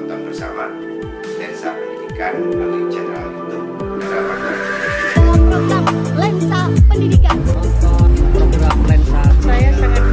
tonton bersama Lensa Pendidikan melalui channel YouTube Harapan. Program Lensa Pendidikan. Program Lensa. Saya sangat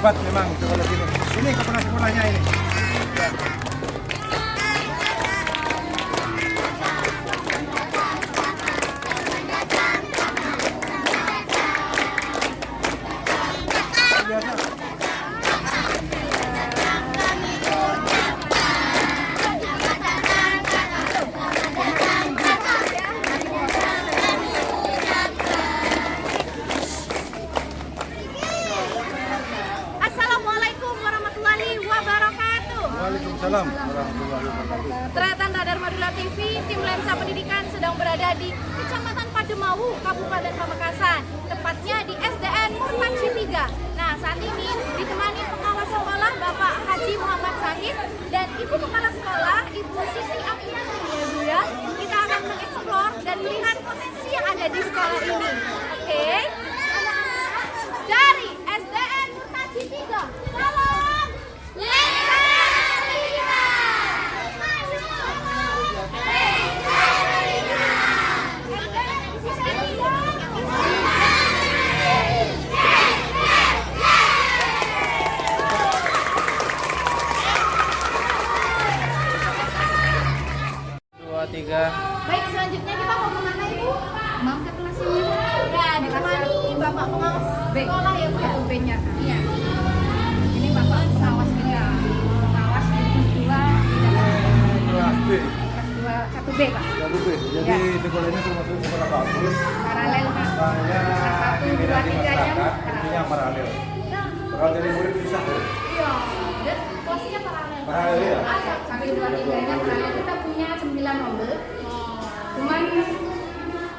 hebat memang sekolah sini. Ini kepala sekolahnya ini. Ya. Assalamualaikum warahmatullahi wabarakatuh. Waalaikumsalam warahmatullahi wabarakatuh. Teratan Radar Madura TV, tim Lensa Pendidikan sedang berada di Kecamatan Pademawu, Kabupaten Pamekasan, tepatnya di SDN Murtansi 3. Nah, saat ini ditemani pengawas sekolah Bapak Haji Muhammad Sahid dan Ibu Kepala Sekolah Ibu Siti Aminati, ya Bu ya. Kita akan mengeksplor dan melihat potensi yang ada di sekolah ini. Oke. Dari SDN Murtansi 3. Salam Lensa Dua, tiga. Baik, selanjutnya kita mau kemana Ibu? Mau ke kelas ini. Ya, ditemani Bapak pengawas sekolah ya Bu ya? B-nya. Iya. Ini Bapak pengawas kita. Pengawas kelas 2 Kelas B. kelas 2 1B, Pak. Satu B. Jadi sekolah ini termasuk sekolah bagus. Paralel, Pak. Soalnya pembinaan di 1, 2, 3 nya masyarakat intinya paralel. Kalau dari murid bisa tuh. Iya. Dan kelasnya paralel. Paralel ya. 1, 2, 3 nya paralel. Kita punya 9 nomor. Cuman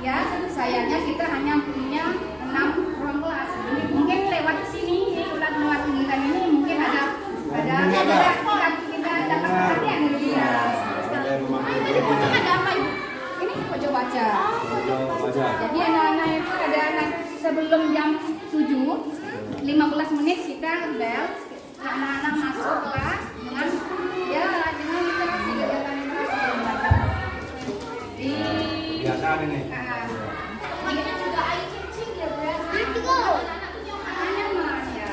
ya sayangnya kita hanya punya 6 ruang kelas. Jadi mungkin lewat sini, ini udah lewat pendidikan ini mungkin ada kita dapat perhatian dari dia. Pojok ada apa Ibu? Ini pojok baca. Baca. Jadi anak-anak itu ada anak sebelum jam 7, 15 menit kita bel, anak-anak masuk kelas dengan dengan literasi, kegiatan literasi dan baca. Di Biasaan ini. Ini juga air cincin ya Bu ya? Betul. Anaknya mas ya.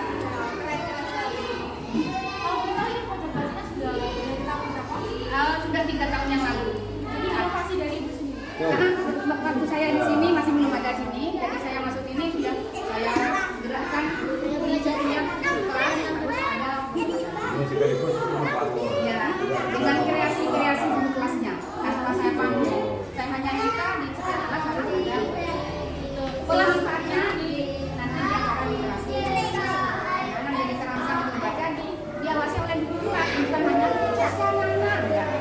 Kalau kita lihat pojok bacanya sudah dari tahun berapa? Sudah 3 tahun yang lalu. Jadi inovasi dari Ibu sendiri. Karena waktu saya di sini masih belum ada sini, jadi saya masuk ini sudah saya gerakkan belajar yang kelas terus ada Ini sekaligus inovator. ya dengan kreasi-kreasi guru kelasnya. Tanpa saya panggil, saya hanya minta di setiap kelas harus ada kelas saatnya di nanti di acara literasi. Karena jadi terangsang untuk baca diawasi oleh guru kelas, bukan hanya anak-anak.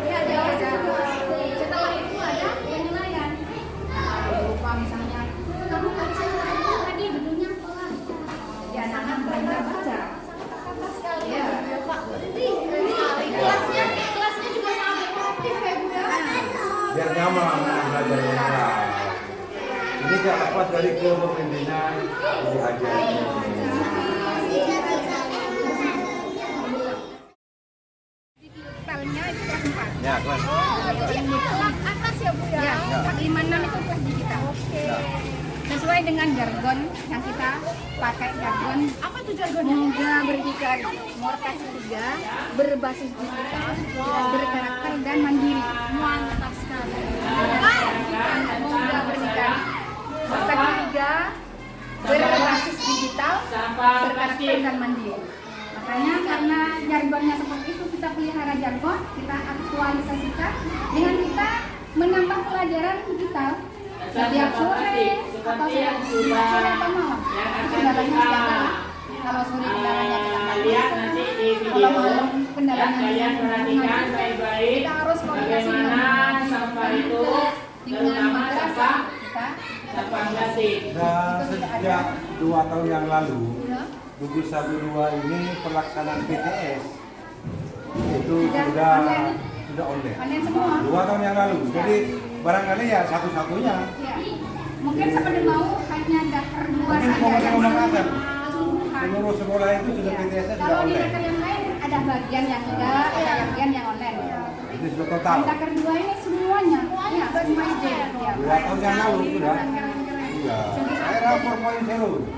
Ya diawasi juga. Setelah itu ada penilaian. Berupa misalnya kamu nggak bisa baca tadi dulunya pelan. Ya anak-anak belajar baca. Ya. Kelasnya juga sangat kreatif ya Bu ya. Biar nyaman belajarnya. Ini tidak lepas dari kepemimpinan Ibu Haji. Digitalnya itu kelas 4. Ya, kelas. Jadi kelas atas ya Bu ya. Ya, 456 itu kelas digital. Oke. Sesuai dengan jargon yang kita pakai jargon Apa tuh jargonnya? Muda Berdikari, Murtansi 3, berbasis digital, berkarakter dan mandiri. Mantap sekali. Muda Berdikari, Murtansi 3, berbasis digital, berkarakter dan mandiri. Makanya karena jargonnya seperti itu, kita pelihara jargon, kita aktualisasikan dengan kita menambah pelajaran digital setiap sore atau setiap sore atau malam. Kendalanya siapa? Kalau sore kendalanya kita nggak bisa. Kalau malam kendalanya kita harus komunikasi dengan madrasah kita. Dan sejak 2 tahun yang lalu, Bukit 1-2 ini pelaksanaan PTS itu sudah online. Online semua. 2 tahun yang lalu. Jadi barangkali ya satu-satunya. Ya. Mungkin seperti mau hanya daftar 2 Mungkin saja. Pemkot Pamekasan. Keseluruhan. Seluruh sekolah itu sudah PTS-nya sudah Kalau di online. daerah yang lain ada bagian yang enggak, ada bagian yang online. Itu sudah total. Daker 2 ini semuanya. Ya, semua izin. Ya. 2 tahun yang lalu sudah. Keren-keren. Iya. Era 4.0.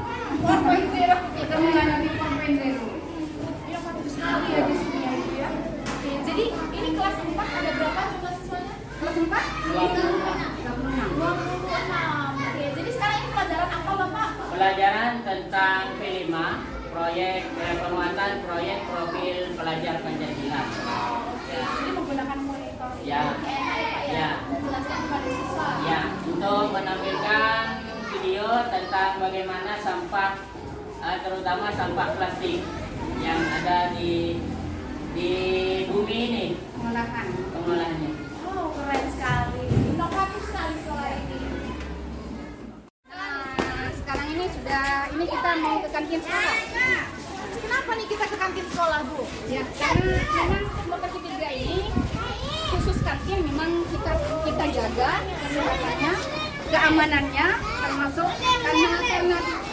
4.0 kita menghadapi 4.0. penguatan proyek profil pelajar Pancasila. Jadi menggunakan monitor Ya, ya, menjelaskan kepada siswa. ya, untuk menampilkan video tentang bagaimana sampah, terutama sampah plastik yang ada di bumi ini, Pengolahan. pengolahannya. Oh, keren sekali. Inovatif sekali sekolah ini. Nah, sekarang ini kita mau ke kantin sekolah. Kenapa nih kita ke kantin sekolah, Bu? Ya, karena memang Merpati 3 ini khusus kantin memang kita jaga kesehatannya, keamanannya, termasuk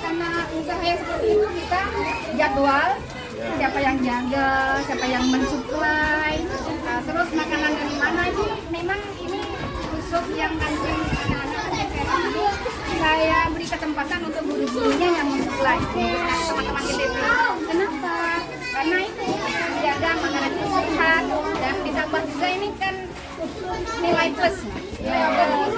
karena usaha yang seperti itu kita jadwal siapa yang jaga, siapa yang mensuplai, terus makanan dari mana itu memang ini khusus yang kantin anak-anak SDN ini saya beri kesempatan untuk guru-gurunya yang mensuplai teman-teman GTP. Kenapa? Karena itu menjaga makanan itu sehat dan ditambah juga ini kan nilai plus.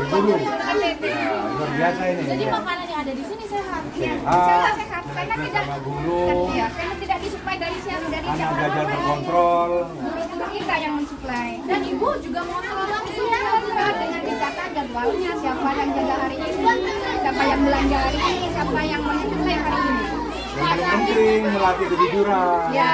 Guru. Luar biasa ini. Jadi Ya. makanan yang ada di sini sehat. Ya, Sehat, sehat karena tidak sama guru, karena tidak disuplai dari siapa dari anak siapa belajar terkontrol. guru kita yang mensuplai. Dan Ibu juga mengontrol langsung ya. Dengan ditata jadwalnya siapa yang jaga hari ini, siapa yang belanja hari ini, siapa yang mensuplai hari ini. Yang paling penting melatih kejujuran. Ya,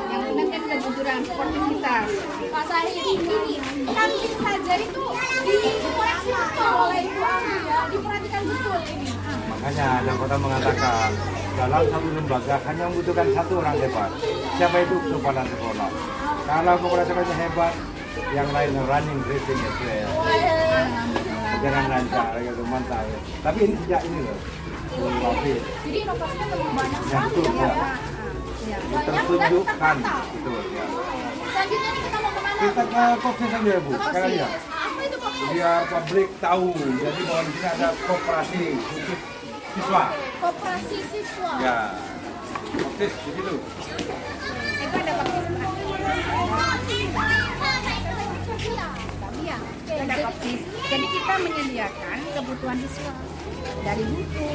yang penting kan kejujuran sportivitas. Pak Sahir ini kantin saja itu dikoreksi betul oleh Ibu Ami ya, diperhatikan betul ini. Makanya anak kota mengatakan dalam satu lembaga hanya membutuhkan satu orang hebat. Siapa itu? Kepala sekolah. Kalau kepala sekolahnya hebat, yang lain running racing ya. Jangan lancar gitu, mantap. Ya. Tapi ini sejak ini loh. Tapi Jadi inovasinya memang banyak yang sekali betul ya. ya. Ya. Banyak dan Tertunjukkan tertata. betul ya. Selanjutnya nih kita mau kemana? Kita ke Kopsis saja ya Bu, sekarang ya. Apa itu Kopsis? Biar publik tahu. Jadi bahwa di sini ada koperasi khusus siswa. Koperasi siswa. Ya. Kopsis di situ. Itu ada bakti Iya. ada bakti. Jadi kita menyediakan kebutuhan siswa dari buku,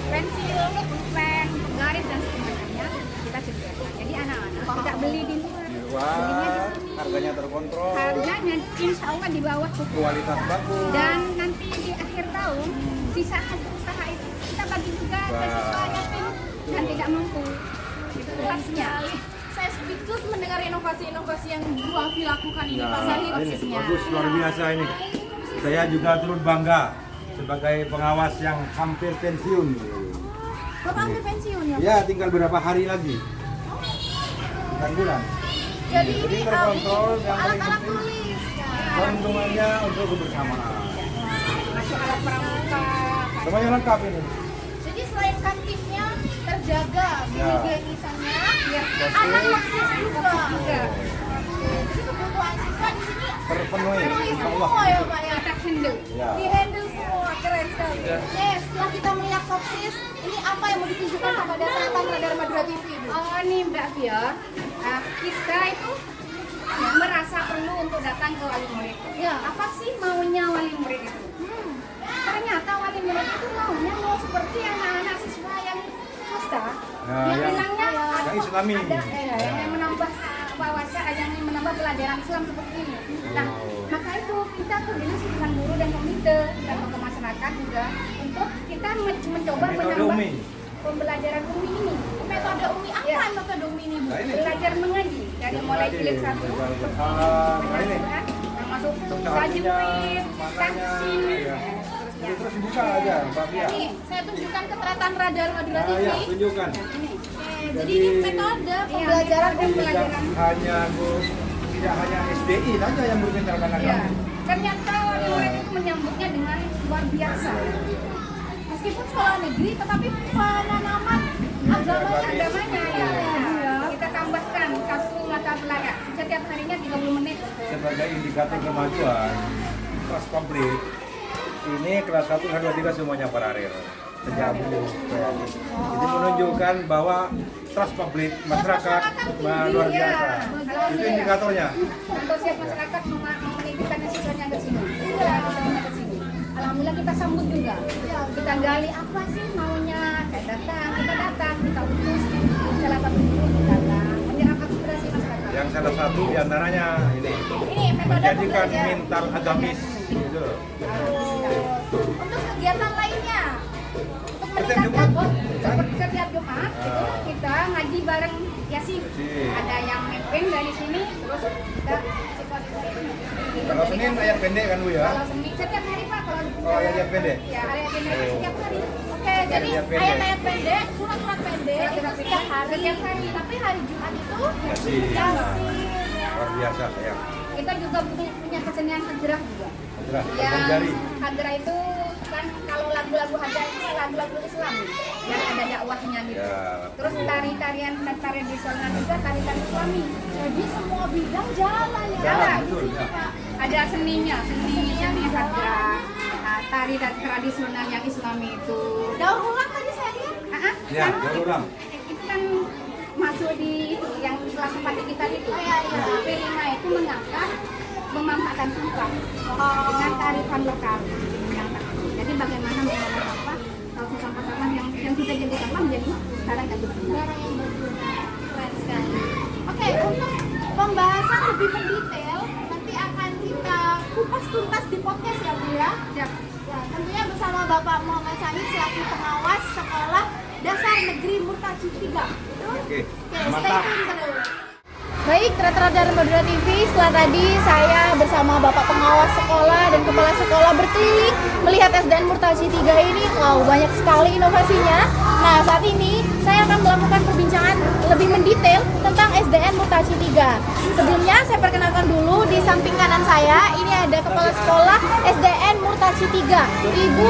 pensil, pulpen, garis dan sebagainya kita sediakan. Jadi anak-anak tidak beli di luar. Di luar, harganya terkontrol, Harganya insya Allah di bawah buku. kualitas bagus. Dan nanti di akhir tahun sisa hasil usaha itu kita bagi juga ke siswa yatim dan tidak mampu. Itu tugasnya. Saya speechless mendengar inovasi-inovasi yang Bu Afi lakukan ini, Ya, Pak Sahir. ini bagus, luar biasa ini. Saya juga turut bangga sebagai pengawas yang hampir pensiun. Bapak ambil pensiun ya? Ya, tinggal berapa hari lagi? 9 bulan. Jadi ini terkontrol, yang paling alat-alat penting tulis. keuntungannya untuk kebersamaan. Masuk alat pramuka. Semuanya lengkap ini. Jadi selain kantinnya terjaga, Ya. higienisnya, Ya. anak Kopsis juga. Juga. Jadi kebutuhan siswa di sini Terpenuhi, terpenuhi insya semua Allah. ya Pak ya. Kita handle. Ya. Di handle semua, keren sekali. Setelah kita melihat Kopsis, ini apa yang mau ditunjukkan kepada teman-teman Radar Madura TV, Bu? Oh nih Mbak Fia, kita itu merasa perlu untuk datang ke wali murid. Ya. Apa sih maunya wali murid itu? Ternyata wali murid itu maunya mau seperti anak-anak siswa yang swasta, Nah, yang yang- bilangnya yang Islami. ada yang menambah wawasan, yang menambah pelajaran Islam seperti ini. Nah, maka itu kita koordinasi dengan guru dan komite dan ke masyarakat juga untuk kita mencoba Metode menambah Umi. pembelajaran Umi ini. Metode Umi apa Ya. metode Umi ini, Bu? Nah, ini. Belajar mengaji dari mulai jilid 1 Nah, ini. termasuk Artinya, tajwid, maknanya, tafsir. ya. Jadi terus dibuka aja, Mbak Fia. Nih, saya tunjukkan keterangan Radar Madura Nah, TV. ya, tunjukkan. Ini. Jadi ini metode pembelajaran metode Umi. Tidak hanya tidak hanya SDI saja yang berpintarkan Ya. agama. Ternyata wali murid itu menyambutnya dengan luar biasa. Meskipun sekolah negeri, tetapi penanaman Agamanya ya. Kita tambahkan satu mata pelajaran setiap harinya 30 menit. Sebagai indikator kemajuan kelas komplit, ini kelas 1, kelas 2, 3 semuanya pararir. Terjabung. Jadi menunjukkan bahwa trust publik masyarakat luar biasa. Itu indikatornya. Antusias masyarakat menitipkan siswanya ke sini. Siswanya ke sini. Alhamdulillah kita sambut juga. Kita gali apa sih maunya, kita datang, kita utus salah satu menyerap aspirasi masyarakat. Yang salah satu diantaranya ini Ini metode menjadikan belajar. mental agamis gitu. Untuk kegiatan lainnya, untuk Setiap meningkatkan Jumat Setiap Jumat itu kita ngaji bareng Yasin. Yasin. Ada yang mapping dari sini, terus kita Kalau Senin ayat pendek kan Bu ya? Kalau Senin setiap hari Pak, kalau Oh, ayat pendek. Ya, ayat pendek setiap hari. Oke, jadi Ayat pendek. ayat-ayat pendek, surat-surat pendek itu setiap hari. Setiap hari. Tapi hari Jumat itu Yasin. Yasin. Luar biasa ya. Kita juga punya kesenian hadrah juga. Sudah, Ya, jari. hadrah itu kan kalau lagu-lagu hadrah itu lagu-lagu Islam yang ada dakwahnya gitu. Ya. Terus tari-tarian dan tari tradisional juga tari-tari Islami. Jadi semua bidang jalan ya. Jalan, betul ya. Ada seni hadrah, tari tradisional yang Islami itu. Daur ulang tadi saya lihat. Ya, daur ulang. Itu kan masuk di itu yang kelas 4 digital itu. Iya. P5 itu mengangkat memanfaatkan sampah dengan kearifan lokal. Jadi bagaimana mengolah sampah kalau sampah-sampah yang sudah jadi sampah menjadi barang yang berguna. Barang yang berguna. Keren sekali. Oke, untuk pembahasan lebih mendetail nanti akan kita kupas tuntas di podcast ya Bu ya. Siap. Ya, tentunya bersama Bapak Muhammad Sahid selaku pengawas Sekolah Dasar Negeri Murtaji 3. Oke, Stay mantap. tune terus. Baik, Radar Madura TV, setelah tadi saya bersama Bapak Pengawas Sekolah dan Kepala Sekolah berkeliling melihat SDN Murtaji 3 ini, wow, banyak sekali inovasinya. Nah, saat ini saya akan melakukan perbincangan lebih mendetail tentang SDN Murtaji 3. Sebelumnya saya perkenalkan dulu, di samping kanan saya ini ada Kepala Sekolah SDN Murtaji 3, Ibu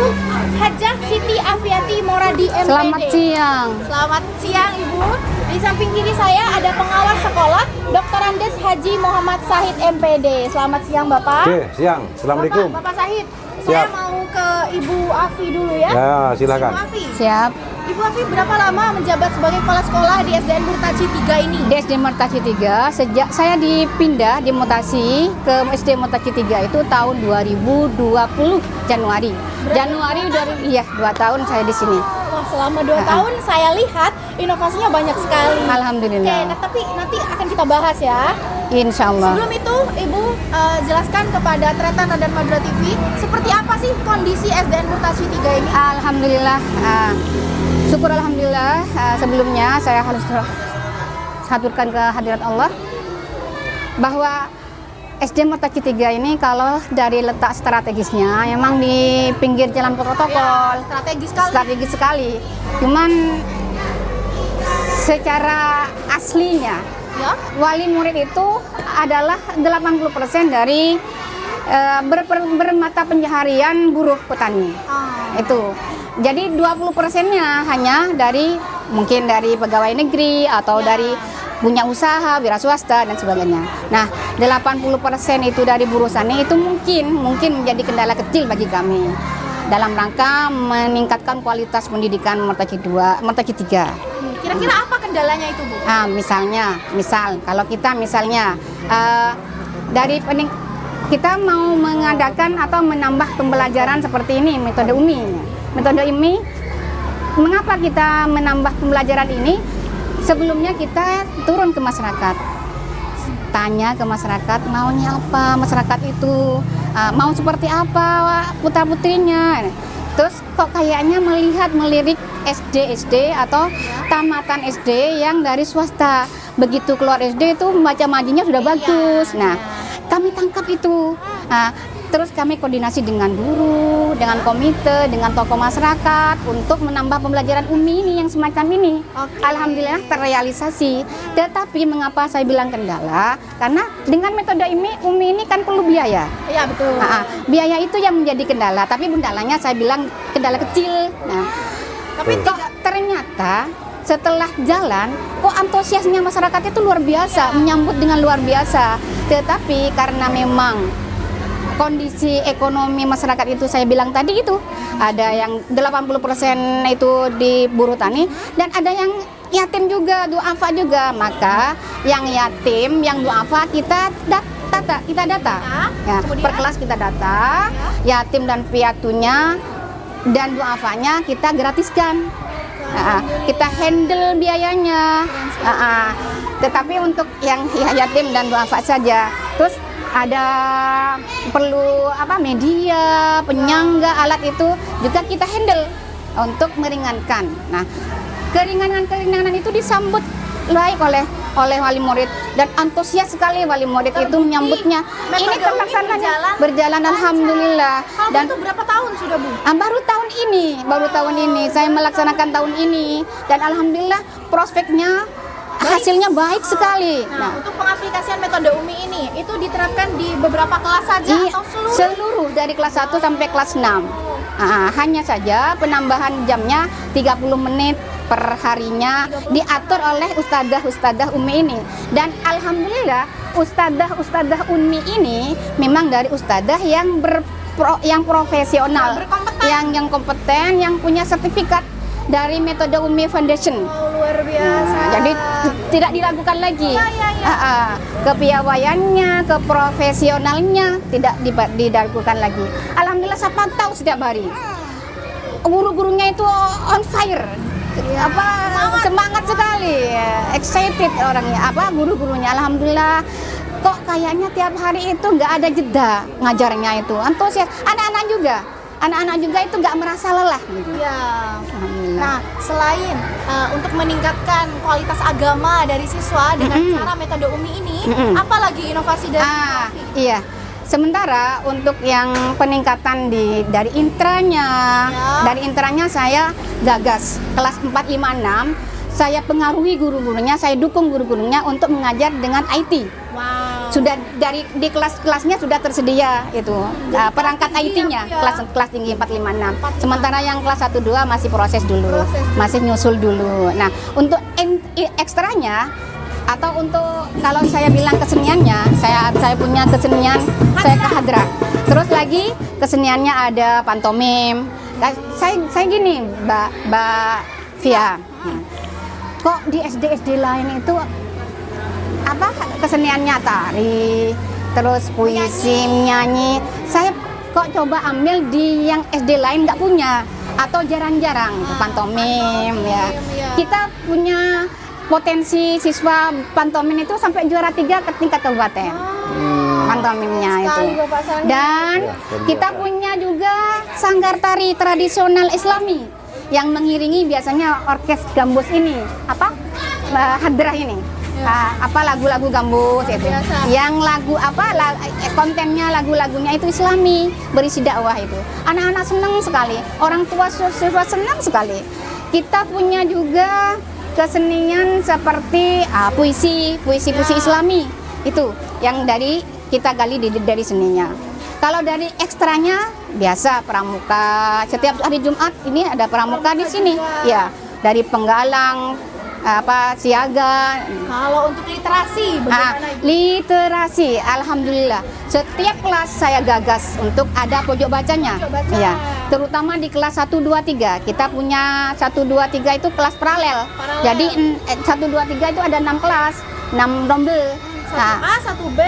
Hajah Siti Afiati Moradi MPD. Selamat siang. Selamat siang Ibu. Di samping kiri saya ada pengawas sekolah Dr. Andes Haji Muhammad Sahid MPD. Selamat siang Bapak. Oke, siang. Assalamualaikum. Bapak Sahid, saya Siap. mau ke Ibu Afi dulu ya. Ya, silakan. Ibu Afi. Siap. Ibu Afi berapa lama menjabat sebagai kepala sekolah di SDN Murtaji 3 ini? Di SD Murtaji 3, sejak saya dipindah dimutasi ke SD Murtaji 3 itu tahun 2020 Januari. Januari iya 2 tahun saya di sini. Wah, selama 2 tahun saya lihat inovasinya banyak sekali. Alhamdulillah. Oke, nah, tapi nanti akan kita bahas ya. Insya Allah. Sebelum itu, Ibu jelaskan kepada Radar Madura TV seperti apa sih kondisi SDN Murtaji 3 ini? Alhamdulillah. Syukur alhamdulillah. Sebelumnya saya harus haturkan ke hadirat Allah bahwa SD Murtaji 3 ini kalau dari letak strategisnya memang di pinggir jalan protokol, strategis sekali. Cuman secara aslinya Ya. wali murid itu adalah 80% dari bermata pencaharian buruh petani. Itu. Jadi 20%-nya hanya dari mungkin dari pegawai negeri atau dari punya usaha, wira swasta dan sebagainya. Nah, 80% itu dari buruh tani itu mungkin menjadi kendala kecil bagi kami dalam rangka meningkatkan kualitas pendidikan Murtaji 3. Kira-kira apa kendalanya itu, Bu? Misal kalau kita kita mau mengadakan atau menambah pembelajaran seperti ini, metode UMI. Metode UMI, mengapa kita menambah pembelajaran ini? Sebelumnya kita turun ke masyarakat, tanya ke masyarakat maunya apa, masyarakat itu mau seperti apa putra-putrinya. Terus kok kayaknya melirik SD atau tamatan SD yang dari swasta. Begitu keluar SD itu membaca majinya sudah bagus. Nah, kami tangkap itu. Terus kami koordinasi dengan guru, dengan komite, dengan tokoh masyarakat untuk menambah pembelajaran UMI ini yang semacam ini. Alhamdulillah terrealisasi. Tetapi mengapa saya bilang kendala? Karena dengan metode UMI ini kan perlu biaya. Iya, betul. Biaya itu yang menjadi kendala. Tapi kendalanya saya bilang kendala kecil. Nah, tapi kok ternyata setelah jalan, kok antusiasnya masyarakat itu luar biasa, menyambut dengan luar biasa. Tetapi karena memang kondisi ekonomi masyarakat itu saya bilang tadi itu ada yang 80% itu di buruh tani dan ada yang yatim juga, duafa juga. Maka yang yatim, yang duafa kita data ya, per kelas kita data yatim dan piatunya dan duafanya kita gratiskan. Kita handle biayanya. Tetapi untuk yang yatim dan duafa saja. Terus ada perlu media, penyangga, alat itu juga kita handle untuk meringankan. Nah, keringanan itu disambut baik oleh wali murid dan antusias sekali wali murid itu menyambutnya. Ini terlaksananya berjalan alhamdulillah. Dan itu berapa tahun sudah Bu? Baru tahun ini saya melaksanakan tahun ini dan alhamdulillah prospeknya hasilnya baik sekali. Nah, untuk pengaplikasian metode UMI ini itu diterapkan di beberapa kelas saja atau seluruh dari kelas 1 sampai kelas 6. Hanya saja penambahan jamnya 30 menit per harinya diatur oleh ustadzah UMI ini. Dan alhamdulillah ustadzah UMI ini memang dari ustadzah yang profesional, yang kompeten, yang punya sertifikat dari metode UMI Foundation. Luar biasa. Jadi tidak diragukan lagi. Kepiawaiannya, keprofesionalnya tidak diragukan lagi. Alhamdulillah saya pantau setiap hari. Guru-gurunya itu on fire. Semangat sekali, excited orangnya. Guru-gurunya alhamdulillah. Kok kayaknya tiap hari itu nggak ada jeda ngajarnya itu. Antusias. Anak-anak juga itu nggak merasa lelah. Ya. Nah, selain untuk meningkatkan kualitas agama dari siswa dengan cara metode UMI ini, apalagi inovasi dari Iya. Sementara untuk yang peningkatan dari intranya saya gagas kelas 4, 5, 6 saya pengaruhi guru-gurunya, saya dukung guru-gurunya untuk mengajar dengan IT. Wow. Sudah di kelas-kelasnya sudah tersedia itu perangkat IT-nya kelas tinggi 4, 5, 6. Sementara yang kelas 1, 2 masih proses dulu, masih nyusul dulu. Nah, untuk ekstranya atau untuk kalau saya bilang keseniannya, saya punya kesenian, saya kahadra. Terus lagi keseniannya ada pantomim. Saya gini, Mbak Via. Kok di SD lain itu keseniannya tari, terus puisi, menyanyi. Saya kok coba ambil di yang SD lain nggak punya atau jarang-jarang pantomim ya. Kita punya potensi siswa pantomim itu sampai juara 3 ke tingkat kabupaten. Pantomimnya itu. Dan kita punya juga sanggar tari tradisional Islami yang mengiringi biasanya orkes gambus ini, hadrah ini. Lagu-lagu gambus itu. Yang kontennya lagunya itu Islami, berisi dakwah itu. Anak-anak senang sekali, orang tua siswa senang sekali. Kita punya juga kesenian seperti puisi Islami itu yang kita gali dari seninya. Kalau dari ekstranya biasa pramuka, setiap hari Jumat ini ada pramuka di sini ya, dari penggalang siaga. Kalau untuk literasi bagaimana? Literasi alhamdulillah setiap kelas saya gagas untuk ada pojok bacanya. Ya, terutama di kelas 1, 2, 3. Kita punya 1, 2, 3 itu kelas paralel. Jadi 1, 2, 3 itu ada 6 kelas, 6 rombel. 1A, 1B,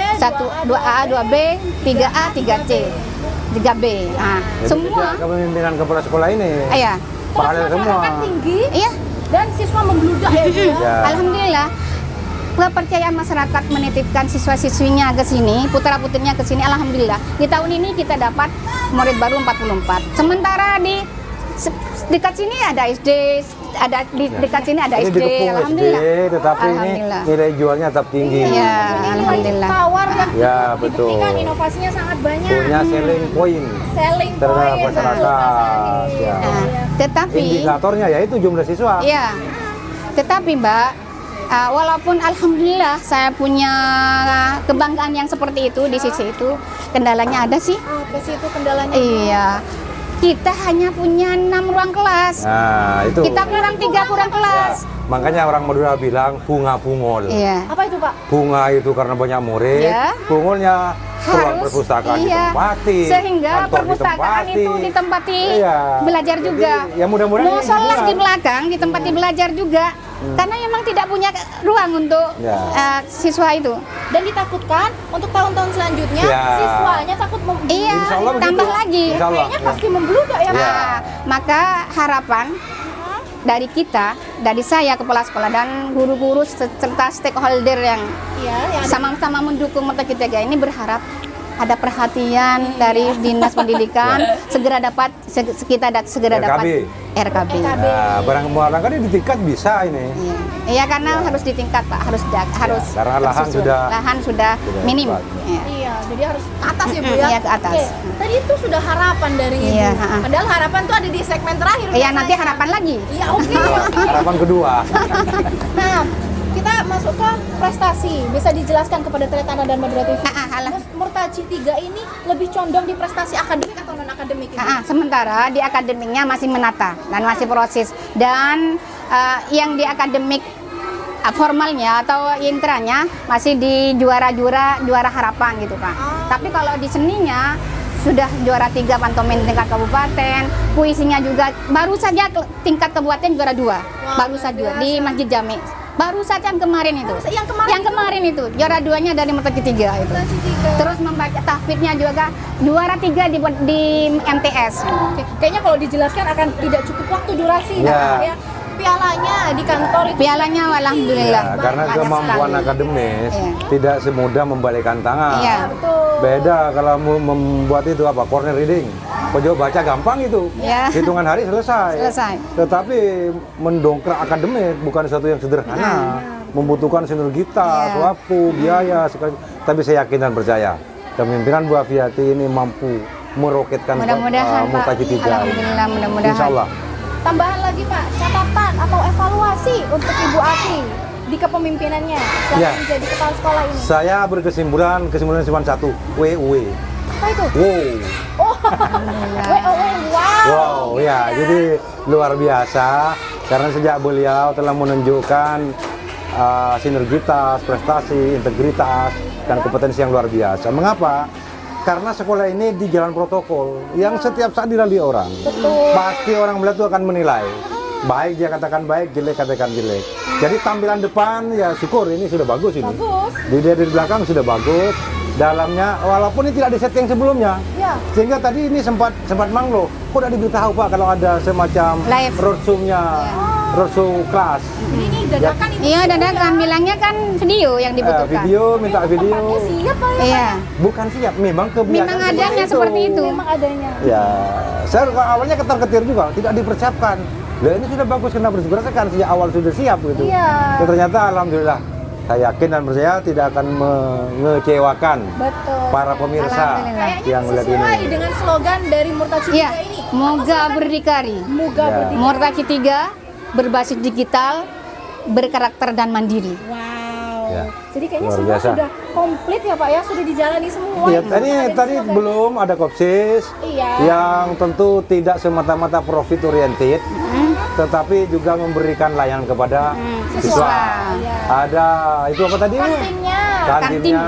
2A, 2B, 3A, 3C, 3B. Semua kepemimpinan kepala sekolah ini paralel semua. Tinggi. Iya. Dan siswa membludak ya. Alhamdulillah kepercayaan masyarakat menitipkan siswa-siswinya ke sini, putra-putrinya ke sini. Alhamdulillah di tahun ini kita dapat murid baru 44. Sementara di dekat sini ada SD, dekat sini ada SD. Alhamdulillah. Tetapi ini nilai jualnya tetap tinggi. Iya, alhamdulillah. Tawar ya, betul. Dibuktikan inovasinya sangat banyak. Punya selling point terhadap masyarakat. Ya. Tetapi indikatornya yaitu jumlah siswa. Iya. Tetapi Mbak, walaupun alhamdulillah saya punya kebanggaan yang seperti itu di sisi itu, kendalanya ada sih. Apa sih itu kendalanya? Iya. Kita hanya punya 6 ruang kelas. Nah, itu. Kita kurang 3 kurang kelas. Ya, makanya orang Madura bilang bunga bungol. Iya. Apa itu, Pak? Bunga itu karena banyak murid, bungolnya ruang perpustakaan ditempati, sehingga perpustakaan itu ditempati belajar juga. Ya mudah-mudahan musola di belakang ditempati belajar juga. Karena memang tidak punya ruang untuk siswa itu. Dan ditakutkan untuk tahun-tahun selanjutnya siswanya takut tambah lagi. Kayaknya pasti membludak ya. Maka harapan dari kita, dari saya kepala sekolah dan guru-guru serta stakeholder yang Iya, yang ada sama-sama mendukung Murta Ketiga ini berharap ada perhatian dari Dinas Pendidikan segera dapat segera dapat RKB. Nah, barang kan di tingkat bisa ini. Iya, karena harus di tingkat Pak, harus karena lahan sudah minim. cepat. Iya. Iya, jadi harus ke atas ya Bu ya? Iya, ke atas. Oke, tadi itu sudah harapan dari Ibu. Iya, Padahal harapan tuh ada di segmen terakhir. Iya, biasanya. nanti harapan lagi. Iya, oke. Harapan kedua. Nah, kita masuk ke prestasi. Bisa dijelaskan kepada Teletana dan Madura TV. Murtaci 3 ini lebih condong di prestasi akademik atau non akademik? Sementara di akademiknya masih menata dan masih proses. Dan yang di akademik formalnya atau intranya masih di juara harapan gitu Pak. Tapi kalau di seninya sudah juara 3 pantomim tingkat kabupaten, puisinya juga baru saja tingkat kabupaten juara 2. Baru saja di Masjid Jami. Baru saja yang kemarin itu. Yang kemarin itu juara 2-nya dari Murtaci 3 itu. Terus membaca tahfidnya juga juara 3 di MTS. Oke. Kayaknya kalau dijelaskan akan tidak cukup waktu durasi ya. Pialanya di kantor itu. Pialanya alhamdulillah. Ya, karena banyak kemampuan sekali. akademis Iya. tidak semudah membalikkan tangan. Iya. Beda kalau membuat itu corner reading. Pojok baca gampang itu. Iya. Hitungan hari selesai. Tetapi mendongkrak akademik bukan sesuatu yang sederhana. Membutuhkan sinergitas, waktu, biaya sekali. Tapi saya yakin dan percaya kepemimpinan Bu Afiati ini mampu meroketkan Mudah-mudahan Pak. Murtaci 3. Alhamdulillah, mudah-mudahan. Insya Allah. Tambahan lagi Pak, catatan atau evaluasi untuk Ibu Afi di kepemimpinannya selama menjadi kepala sekolah ini. Saya berkesimpulan cuma satu, WW. Apa itu? Wow. Oh, wow. Ya, jadi luar biasa karena sejak beliau telah menunjukkan sinergitas, prestasi, integritas, dan kompetensi yang luar biasa. Mengapa? Karena sekolah ini di jalan protokol yang setiap saat dilalui orang. Betul. Pasti orang melihat itu akan menilai. Baik dia katakan baik, jelek katakan jelek. Jadi tampilan depan ya syukur ini sudah bagus ini. Bagus. Di belakang sudah bagus. Dalamnya walaupun ini tidak di setting sebelumnya. Ya. Sehingga tadi ini sempat manglo. Kok tidak diberitahu Pak kalau ada semacam Live. roadshow-nya, roadshow kelas. Jadi ini dadakan Ibu. Iya, dadakan bilangnya kan video yang dibutuhkan. Minta video. Tempatnya siap Pak ya? Iya. Bukan siap, memang kebiasaan. Memang adanya seperti itu. Memang adanya. Ya, saya awalnya ketar-ketir juga, tidak dipersiapkan. Lah ini sudah bagus kenapa dipersiapkan sejak awal sudah siap gitu. Iya. Ya, ternyata alhamdulillah saya yakin dan percaya tidak akan mengecewakan Betul. para pemirsa Alhamdulillah. yang melihat Sesuai ini. dengan slogan dari Murtaci 3 Iya, ini. moga berdikari. Moga Ya. berdikari. Murtaci 3 berbasis digital, berkarakter dan mandiri. Wow. Ya. Jadi kayaknya Luar semua biasa. sudah komplit ya Pak ya, sudah dijalani semua. Ya, ini. tadi Ada slogan. belum ada kopsis Iya. yang tentu tidak semata-mata profit oriented, tetapi juga memberikan layanan kepada siswa. Iya. Ada itu apa tadi? Kantinnya. Kantinnya,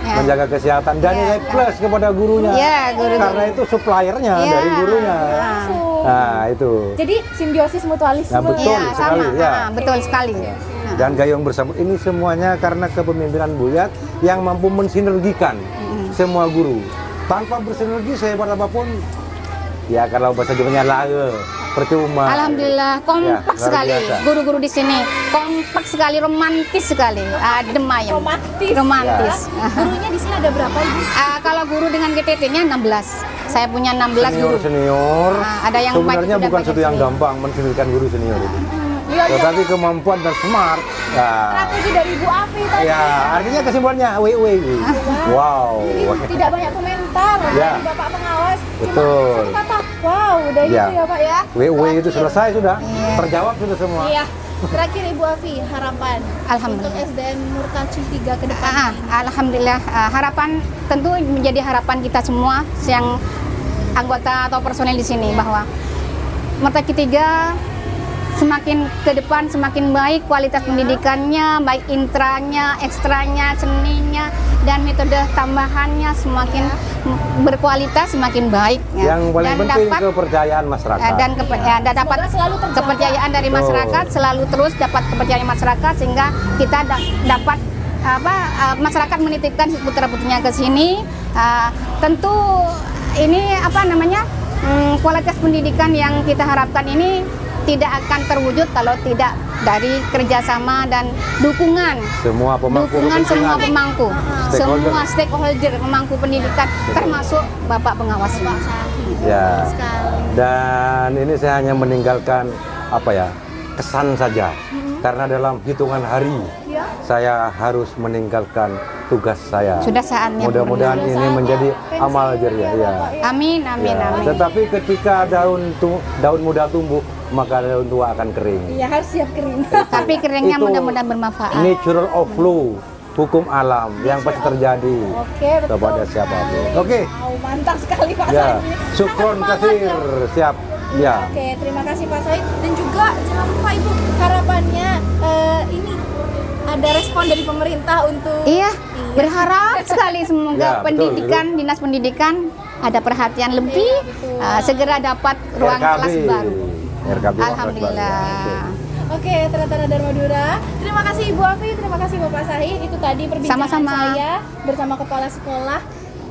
Ya. menjaga kesehatan dan Ya. nilai plus kepada gurunya. Ya, guru-guru. Karena itu suppliernya Ya. dari gurunya. Langsung. Nah, itu. Jadi simbiosis mutualisme. Nah, betul. Iya, sekali, sama. ya. Betul sekali. Nah. Dan gayung bersambut ini semuanya karena kepemimpinan Buyat yang mampu mensinergikan semua guru. Tanpa bersinergi sehebat apapun, ya kalau bahasa Jawanya lae, percuma. Alhamdulillah kompak Ya, luar sekali biasa. guru-guru di sini, kompak sekali, romantis sekali, adem ayem. Romantis. Romantis. Gurunya di sini ada berapa Ibu? Kalau guru dengan GTT-nya 16, saya punya 16 guru. Senior. Ada yang sebenarnya sudah bukan banyak sesuatu yang senior. gampang mensinergikan guru senior itu. Iya, Tetapi kemampuan dan smart. Ya. strategi dari Ibu Afi tadi. Ya, artinya kesimpulannya WW. Wow. Jadi tidak banyak komentar Ya. dari Bapak pengawas. Betul. Cuma satu kata, wow, udah Ya. gitu ya Pak ya. WW itu Terakhir. selesai sudah. Iya. Terjawab sudah semua. Iya. Terakhir Ibu Afi, harapan Alhamdulillah. untuk SDN Murtaci 3 ke depan. Alhamdulillah, harapan tentu menjadi harapan kita semua yang anggota atau personel di sini bahwa Murtaci 3 semakin ke depan semakin baik kualitas pendidikannya, baik intranya, ekstranya, seninya, dan metode tambahannya semakin berkualitas, semakin baik. ya. Yang paling Dan penting dapat kepercayaan masyarakat. dan dapat Semoga selalu terjaga. kepercayaan dari Betul. masyarakat, selalu terus dapat kepercayaan masyarakat sehingga kita dapat masyarakat menitipkan putra-putrinya ke sini. Tentu ini kualitas pendidikan yang kita harapkan ini tidak akan terwujud kalau tidak dari kerjasama dan dukungan Semua pemangku semua kepentingan. pemangku, Stakeholder. semua stakeholder pemangku pendidikan, termasuk Bapak pengawas ini. Ya. Dan ini saya hanya meninggalkan apa ya, kesan saja. Karena dalam hitungan hari saya harus meninggalkan tugas saya. Sudah saatnya. Mudah-mudahan ini menjadi amal jariah. Ya. Amin, amin, Ya. amin. Tetapi ketika daun muda tumbuh, maka daun tua akan kering. Ya harus siap kering. Tapi keringnya Itu mudah-mudahan bermanfaat. Natural of flow, hukum alam yang pasti terjadi Oke, betul. kepada siapapun. Oke. Wow, mantap sekali Pak Ya, Said. syukron Sangat kasir. semangat, Siap. Ya. Oke, terima kasih Pak Said. Dan juga jangan lupa Ibu, harapannya ini ada respon dari pemerintah untuk Iya, berharap sekali semoga Ya, betul, pendidikan, dinas pendidikan ada perhatian lebih, segera dapat ruang kelas baru. RKB Alhamdulillah. Oke, Tera-Tera Dharma Dura. Terima kasih Ibu Afi, terima kasih Bapak Sahid. Itu tadi perbincangan Sama-sama. saya bersama Kepala Sekolah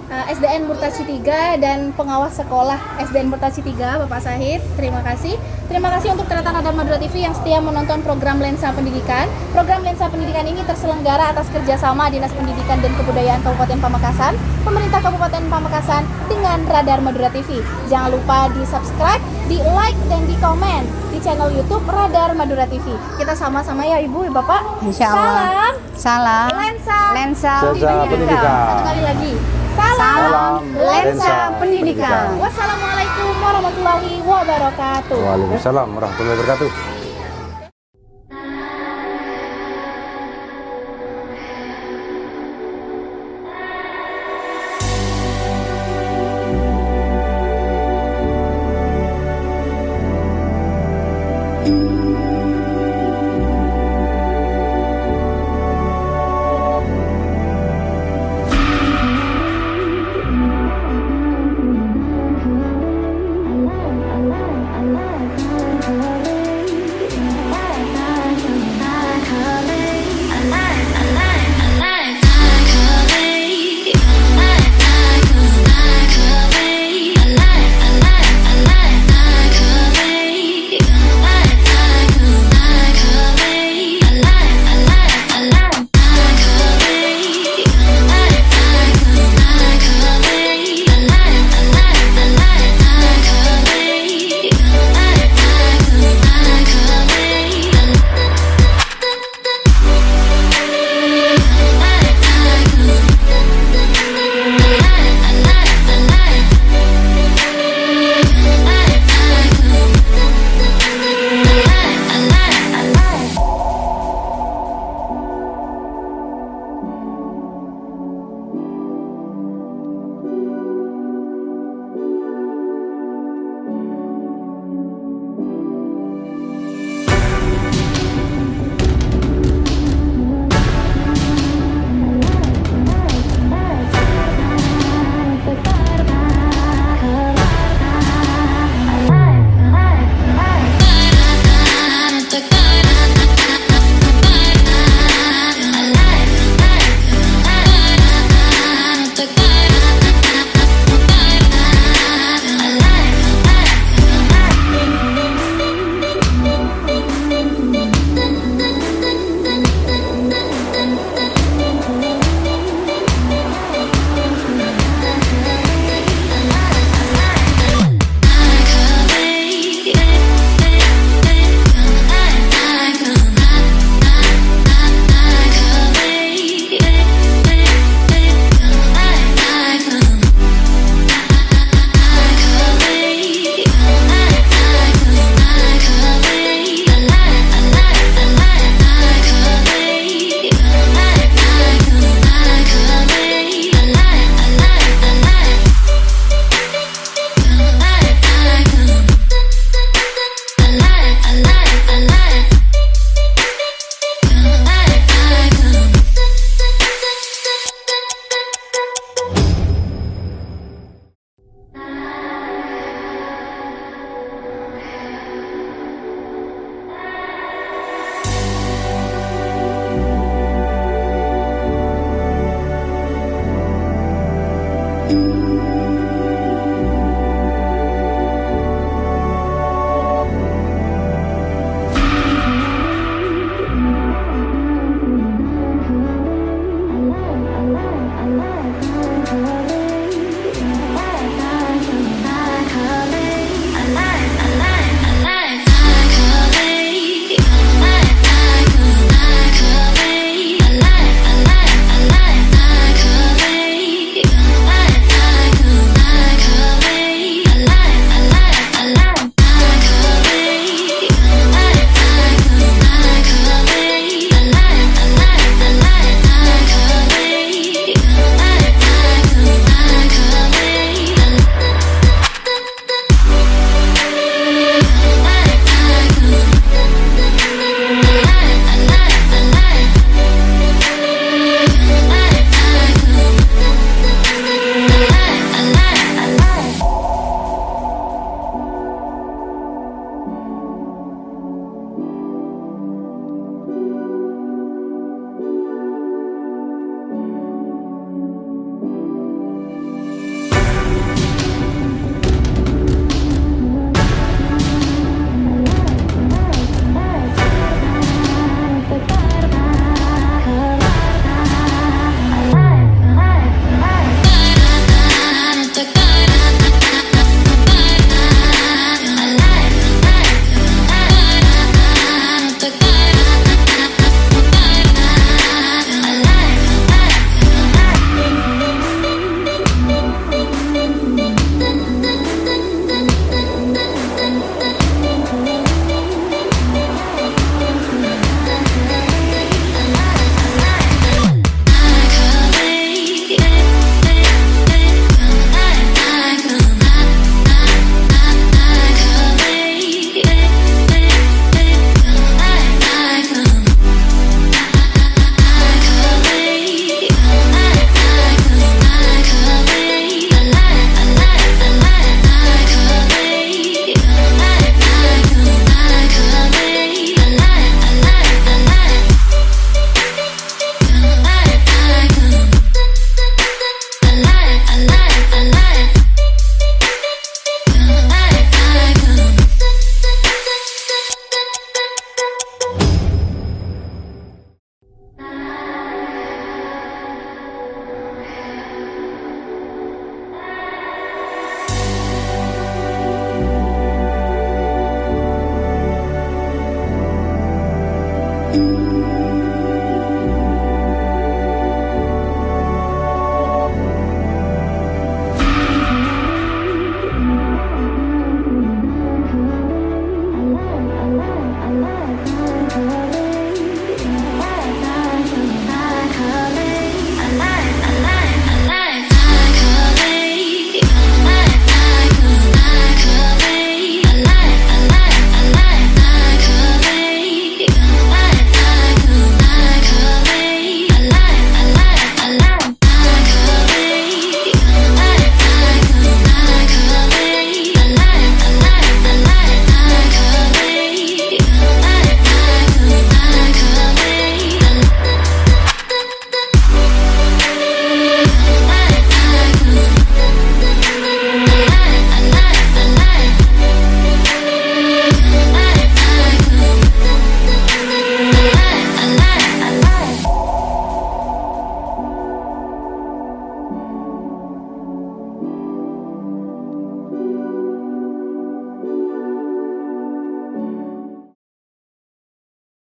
SDN Murtaci 3 dan pengawas sekolah SDN Murtaci 3, Bapak Sahid. Terima kasih. Terima kasih untuk Tera-Tera Dharma Dura TV yang setia menonton program Lensa Pendidikan. Program Lensa Pendidikan ini terselenggara atas kerjasama Dinas Pendidikan dan Kebudayaan Kabupaten Pamekasan, Pemerintah Kabupaten Pamekasan dengan Radar Madura TV. Jangan lupa di-subscribe, di-like, dan di-komen di channel YouTube Radar Madura TV. Kita sama-sama ya Ibu, Bapak. Insya Allah. Salam Salam. Lensa. Lensa Pendidikan. Satu kali lagi. Salam Salam Lensa Pendidikan. Wassalamualaikum warahmatullahi wabarakatuh. Waalaikumsalam warahmatullahi wabarakatuh.